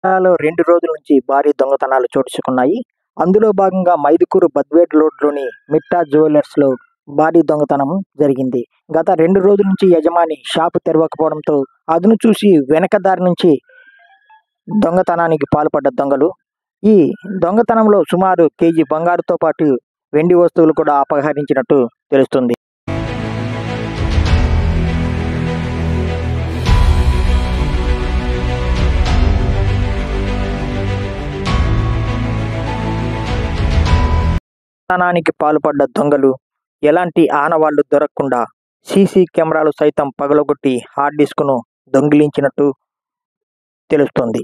జిల్లాలో 2 రోజుల నుంచి భారీ దొంగతనాలు చోటుచేసుకున్నాయి. అందులో భాగంగా మైదుకూరు బద్వేడ్ రోడ్లోని మిట్టా జ్యువెలర్స్‌లో భారీ దొంగతనం జరిగింది. గత 2 రోజుల నుంచి యజమాని షాపు తెరవకపోవడంతో అదును చూసి వెనక దారి నుంచి దొంగతనానికి పాల్పడ్డ దొంగలు. ఈ దొంగతనంలో సుమారు కేజీ బంగారుతో పాటు వెండి వస్తువులు కూడా అపహరించినట్టు తెలుస్తుంది. దొంగతనానికి పాల్పడ్డ దొంగలు ఎలాంటి ఆనవాళ్లు దొరకకుండా సీసీ కెమెరాలు సైతం పగలగొట్టి హార్డ్ డిస్క్‌ను దొంగిలించినట్టు తెలుస్తోంది.